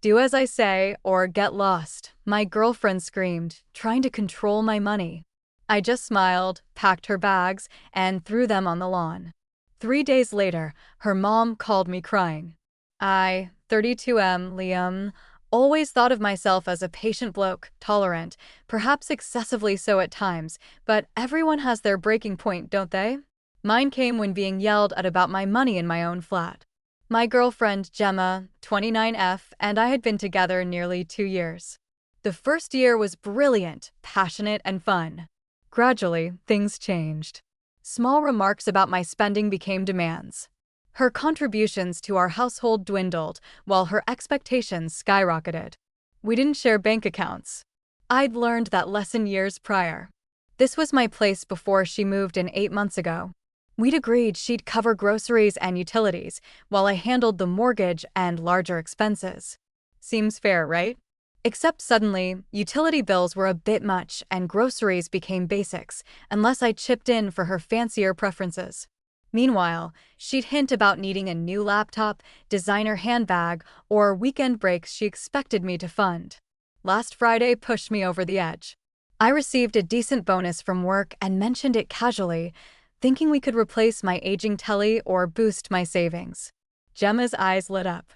Do as I say or get lost, my girlfriend screamed, trying to control my money. I just smiled, packed her bags, and threw them on the lawn. 3 days later, her mom called me crying. I, 32M, Liam, always thought of myself as a patient bloke, tolerant, perhaps excessively so at times, but everyone has their breaking point, don't they? Mine came when being yelled at about my money in my own flat. My girlfriend, Gemma, 29F, and I had been together nearly 2 years. The first year was brilliant, passionate, and fun. Gradually, things changed. Small remarks about my spending became demands. Her contributions to our household dwindled, while her expectations skyrocketed. We didn't share bank accounts. I'd learned that lesson years prior. This was my place before she moved in 8 months ago. We'd agreed she'd cover groceries and utilities, while I handled the mortgage and larger expenses. Seems fair, right? Except suddenly, utility bills were a bit much and groceries became basics, unless I chipped in for her fancier preferences. Meanwhile, she'd hint about needing a new laptop, designer handbag, or weekend breaks she expected me to fund. Last Friday pushed me over the edge. I received a decent bonus from work and mentioned it casually, thinking we could replace my aging telly or boost my savings. Gemma's eyes lit up.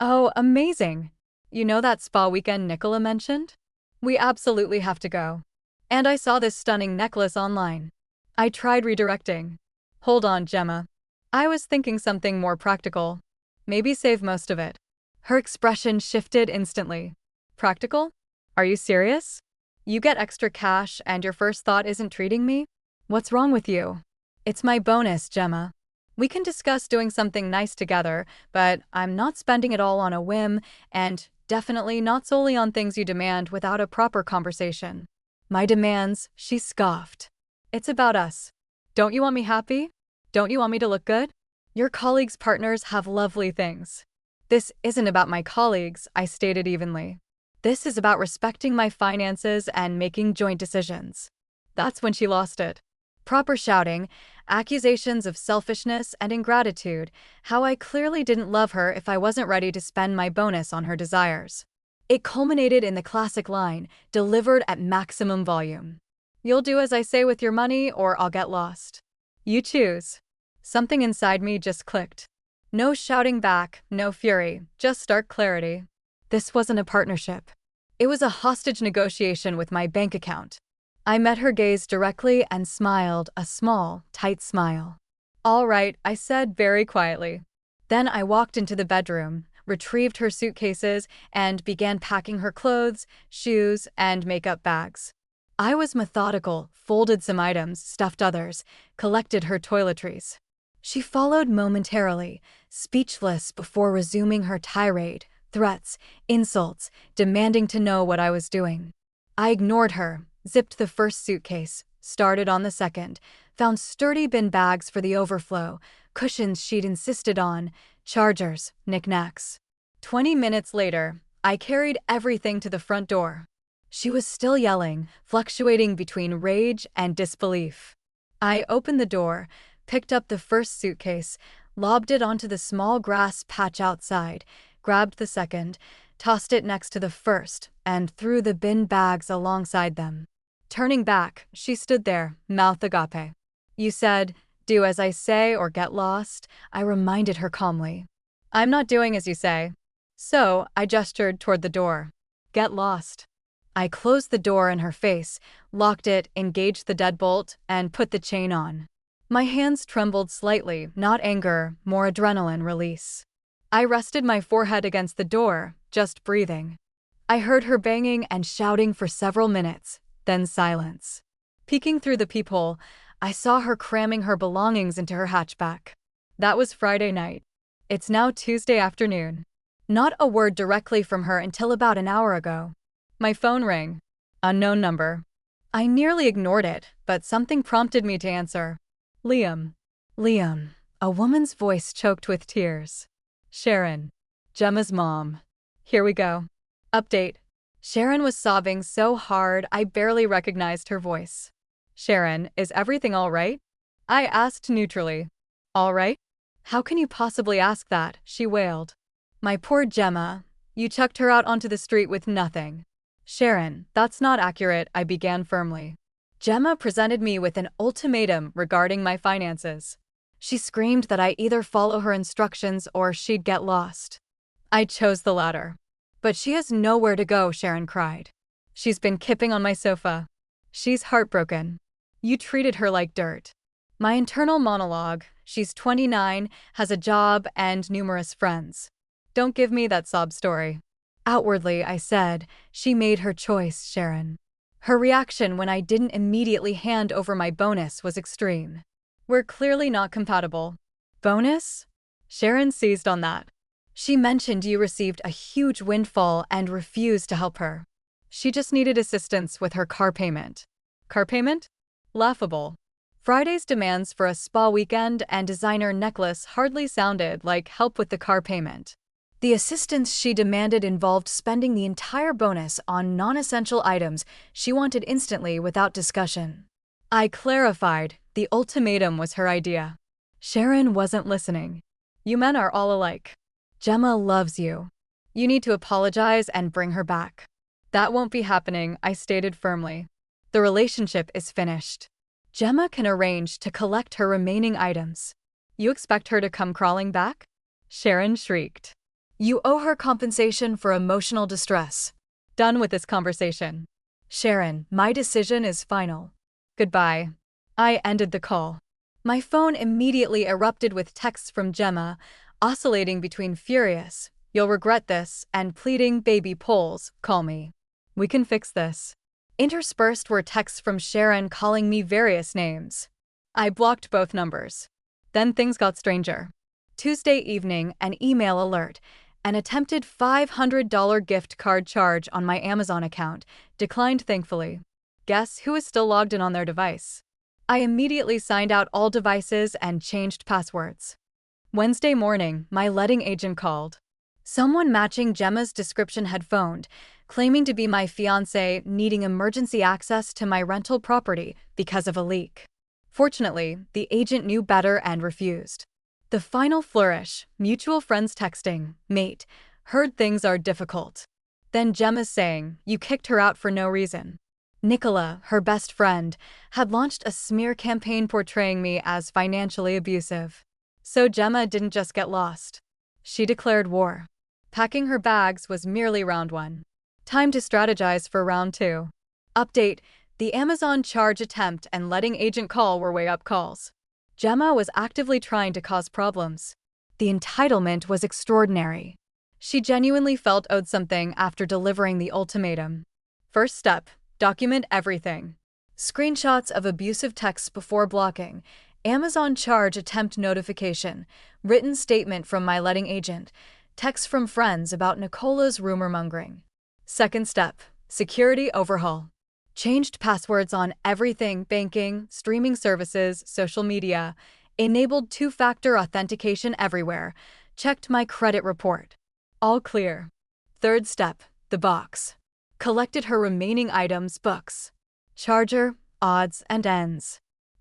Oh, amazing! You know that spa weekend Nicola mentioned? We absolutely have to go. And I saw this stunning necklace online. I tried redirecting. Hold on, Gemma. I was thinking something more practical. Maybe save most of it. Her expression shifted instantly. Practical? Are you serious? You get extra cash and your first thought isn't treating me? What's wrong with you? It's my bonus, Gemma. We can discuss doing something nice together, but I'm not spending it all on a whim, and definitely not solely on things you demand without a proper conversation. My demands, she scoffed. It's about us. Don't you want me happy? Don't you want me to look good? Your colleagues' partners have lovely things. This isn't about my colleagues, I stated evenly. This is about respecting my finances and making joint decisions. That's when she lost it. Proper shouting, accusations of selfishness and ingratitude, how I clearly didn't love her if I wasn't ready to spend my bonus on her desires. It culminated in the classic line, delivered at maximum volume. You'll do as I say with your money, or I'll get lost. You choose. Something inside me just clicked. No shouting back, no fury, just stark clarity. This wasn't a partnership. It was a hostage negotiation with my bank account. I met her gaze directly and smiled, a small, tight smile. All right, I said very quietly. Then I walked into the bedroom, retrieved her suitcases, and began packing her clothes, shoes, and makeup bags. I was methodical, folded some items, stuffed others, collected her toiletries. She followed momentarily, speechless before resuming her tirade, threats, insults, demanding to know what I was doing. I ignored her, zipped the first suitcase, started on the second, found sturdy bin bags for the overflow, cushions she'd insisted on, chargers, knickknacks. 20 minutes later, I carried everything to the front door. She was still yelling, fluctuating between rage and disbelief. I opened the door, picked up the first suitcase, lobbed it onto the small grass patch outside, grabbed the second, tossed it next to the first, and threw the bin bags alongside them. Turning back, she stood there, mouth agape. You said, do as I say or get lost, I reminded her calmly. I'm not doing as you say. So, I gestured toward the door. Get lost. I closed the door in her face, locked it, engaged the deadbolt, and put the chain on. My hands trembled slightly, not anger, more adrenaline release. I rested my forehead against the door, just breathing. I heard her banging and shouting for several minutes, then silence. Peeking through the peephole, I saw her cramming her belongings into her hatchback. That was Friday night. It's now Tuesday afternoon. Not a word directly from her until about an hour ago. My phone rang. Unknown number. I nearly ignored it, but something prompted me to answer. Liam. Liam. A woman's voice choked with tears. Sharon. Gemma's mom. Here we go. Update. Sharon was sobbing so hard I barely recognized her voice. Sharon, is everything all right? I asked neutrally. All right? How can you possibly ask that? She wailed. My poor Gemma. You chucked her out onto the street with nothing. Sharon, that's not accurate, I began firmly. Gemma presented me with an ultimatum regarding my finances. She screamed that I either follow her instructions or she'd get lost. I chose the latter. But she has nowhere to go, Sharon cried. She's been kipping on my sofa. She's heartbroken. You treated her like dirt. My internal monologue, she's 29, has a job, and numerous friends. Don't give me that sob story. Outwardly, I said, she made her choice, Sharon. Her reaction when I didn't immediately hand over my bonus was extreme. We're clearly not compatible. Bonus? Sharon seized on that. She mentioned you received a huge windfall and refused to help her. She just needed assistance with her car payment. Car payment? Laughable. Friday's demands for a spa weekend and designer necklace hardly sounded like help with the car payment. The assistance she demanded involved spending the entire bonus on non-essential items she wanted instantly without discussion. I clarified, the ultimatum was her idea. Sharon wasn't listening. You men are all alike. Gemma loves you. You need to apologize and bring her back. That won't be happening, I stated firmly. The relationship is finished. Gemma can arrange to collect her remaining items. You expect her to come crawling back? Sharon shrieked. You owe her compensation for emotional distress. Done with this conversation. Sharon, my decision is final. Goodbye. I ended the call. My phone immediately erupted with texts from Gemma, oscillating between furious, "You'll regret this," and pleading, "Baby Poles, call me. We can fix this." Interspersed were texts from Sharon calling me various names. I blocked both numbers. Then things got stranger. Tuesday evening, an email alert, an attempted $500 gift card charge on my Amazon account, declined thankfully. Guess who is still logged in on their device? I immediately signed out all devices and changed passwords. Wednesday morning, my letting agent called. Someone matching Gemma's description had phoned, claiming to be my fiancé needing emergency access to my rental property because of a leak. Fortunately, the agent knew better and refused. The final flourish, mutual friends texting, "Mate, heard things are difficult." Then Gemma saying, "You kicked her out for no reason." Nicola, her best friend, had launched a smear campaign portraying me as financially abusive. So Gemma didn't just get lost. She declared war. Packing her bags was merely round one. Time to strategize for round two. Update: the Amazon charge attempt and letting agent call were way-up calls. Gemma was actively trying to cause problems. The entitlement was extraordinary. She genuinely felt owed something after delivering the ultimatum. First step: document everything. Screenshots of abusive texts before blocking, Amazon charge attempt notification, written statement from my letting agent, texts from friends about Nicola's rumor-mongering. Second step: security overhaul. Changed passwords on everything: banking, streaming services, social media, enabled two-factor authentication everywhere, checked my credit report. All clear. Third step: the box. Collected her remaining items: books, charger, odds and ends.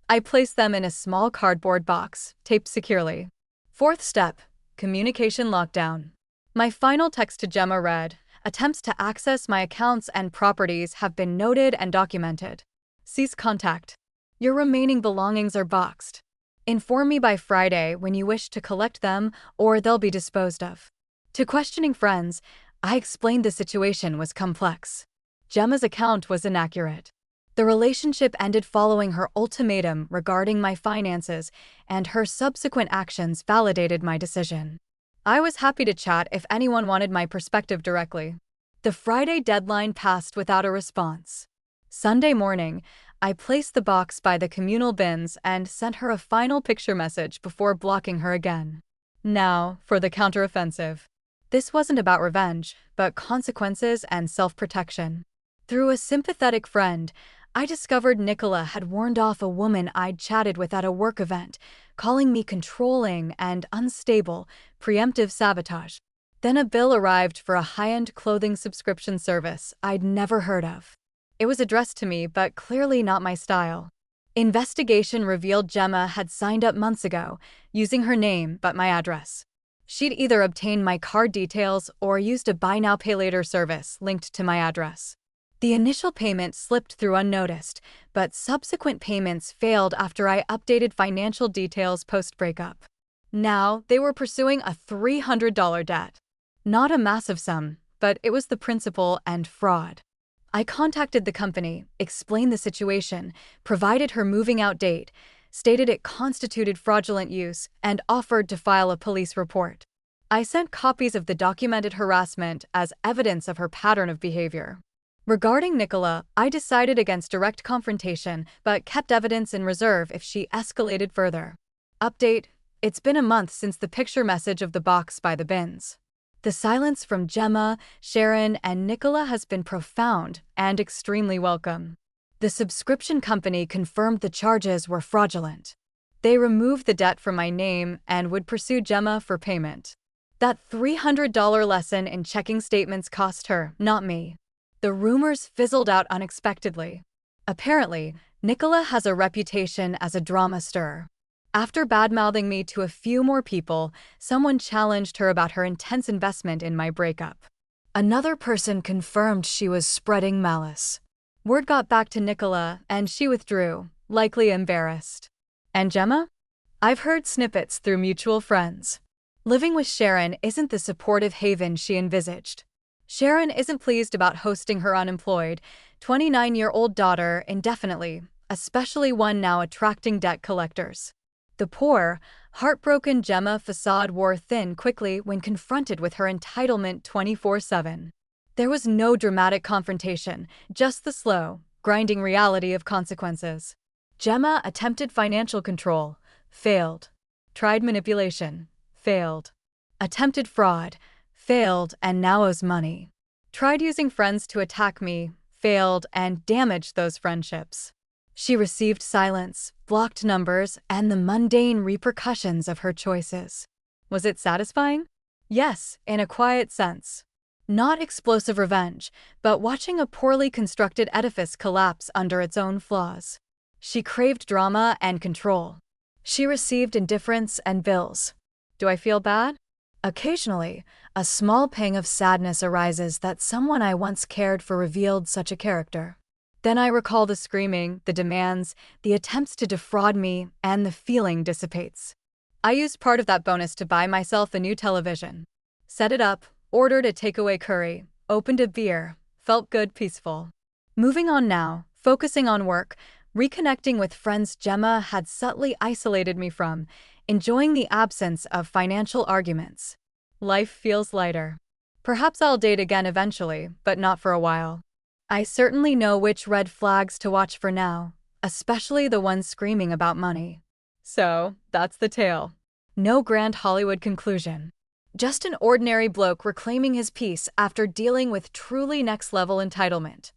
I placed them in a small cardboard box, taped securely. Fourth step: communication lockdown. My final text to Gemma read, "Attempts to access my accounts and properties have been noted and documented. Cease contact. Your remaining belongings are boxed. Inform me by Friday when you wish to collect them or they'll be disposed of." To questioning friends, I explained the situation was complex. Gemma's account was inaccurate. The relationship ended following her ultimatum regarding my finances, and her subsequent actions validated my decision. I was happy to chat if anyone wanted my perspective directly. The Friday deadline passed without a response. Sunday morning, I placed the box by the communal bins and sent her a final picture message before blocking her again. Now, for the counteroffensive. This wasn't about revenge, but consequences and self-protection. Through a sympathetic friend, I discovered Nicola had warned off a woman I'd chatted with at a work event, calling me controlling and unstable, preemptive sabotage. Then a bill arrived for a high-end clothing subscription service I'd never heard of. It was addressed to me, but clearly not my style. Investigation revealed Gemma had signed up months ago, using her name but my address. She'd either obtained my card details or used a buy now pay later service linked to my address. The initial payment slipped through unnoticed, but subsequent payments failed after I updated financial details post-breakup. Now, they were pursuing a $300 debt. Not a massive sum, but it was the principal and fraud. I contacted the company, explained the situation, provided her moving out date, stated it constituted fraudulent use, and offered to file a police report. I sent copies of the documented harassment as evidence of her pattern of behavior. Regarding Nicola, I decided against direct confrontation but kept evidence in reserve if she escalated further. Update: it's been a month since the picture message of the box by the bins. The silence from Gemma, Sharon, and Nicola has been profound and extremely welcome. The subscription company confirmed the charges were fraudulent. They removed the debt from my name and would pursue Gemma for payment. That $300 lesson in checking statements cost her, not me. The rumors fizzled out unexpectedly. Apparently, Nicola has a reputation as a drama stirrer. After badmouthing me to a few more people, someone challenged her about her intense investment in my breakup. Another person confirmed she was spreading malice. Word got back to Nicola, and she withdrew, likely embarrassed. And Gemma? I've heard snippets through mutual friends. Living with Sharon isn't the supportive haven she envisaged. Sharon isn't pleased about hosting her unemployed, 29-year-old daughter indefinitely, especially one now attracting debt collectors. The poor, heartbroken Gemma facade wore thin quickly when confronted with her entitlement 24/7. There was no dramatic confrontation, just the slow, grinding reality of consequences. Gemma attempted financial control, failed. Tried manipulation, failed. Attempted fraud, failed and now owes money. Tried using friends to attack me, failed and damaged those friendships. She received silence, blocked numbers, and the mundane repercussions of her choices. Was it satisfying? Yes, in a quiet sense. Not explosive revenge, but watching a poorly constructed edifice collapse under its own flaws. She craved drama and control. She received indifference and bills. Do I feel bad? Occasionally, a small pang of sadness arises that someone I once cared for revealed such a character. Then I recall the screaming, the demands, the attempts to defraud me, and the feeling dissipates. I used part of that bonus to buy myself a new television. Set it up, ordered a takeaway curry, opened a beer, felt good, peaceful. Moving on now, focusing on work, reconnecting with friends Gemma had subtly isolated me from, enjoying the absence of financial arguments. Life feels lighter. Perhaps I'll date again eventually, but not for a while. I certainly know which red flags to watch for now, especially the ones screaming about money. So, that's the tale. No grand Hollywood conclusion. Just an ordinary bloke reclaiming his peace after dealing with truly next-level entitlement.